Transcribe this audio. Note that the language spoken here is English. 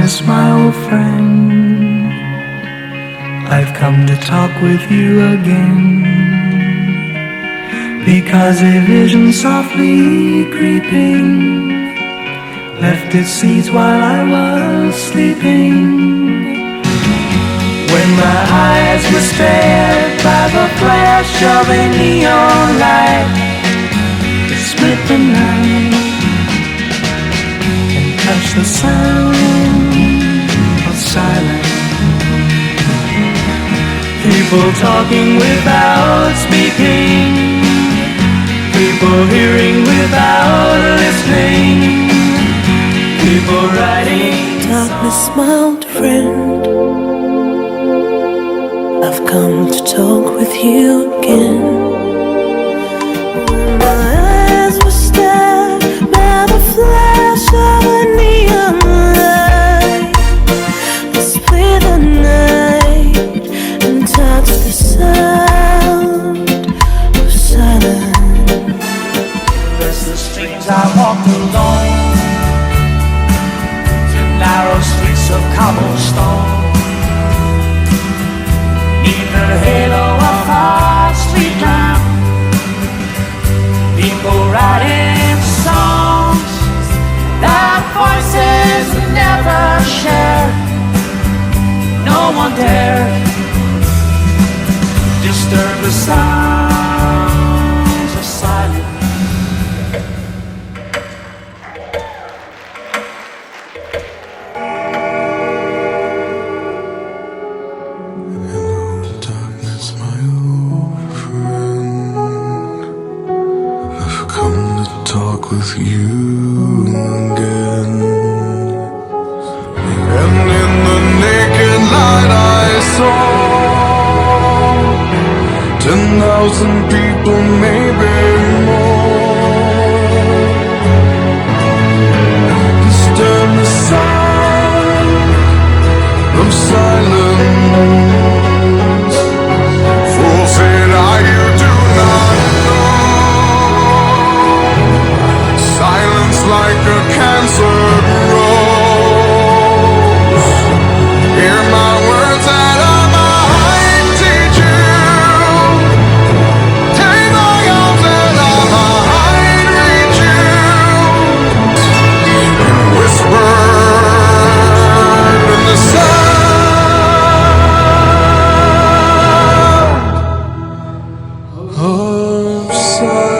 darkness, my old friend. I've come to talk with you again, because a vision softly creeping left its seeds while I was sleeping. When my eyes were stared by the flash of a neon light that split the night and touched the sound of silence. People talking without speaking, people hearing without listening, people writing. Darkness, my old friend, I've come to talk with you again. When my eyes were stared by the flash of a neon light that split the night and touched the sound of silence. Restless streets I walked alone, through narrow streets of cobblestone, the halo of our street lamp, people writing songs that voices never shared. No one dared disturb the sounds of silence. Talk with you again. And in the naked light I saw 10,000 people, maybe more. Disturb the sound of silence. Fool said I, you do not know. Silence like a cancer grows. Hear my words that I might teach you. Take my arms and I might reach you. And whisper in the sound of silence.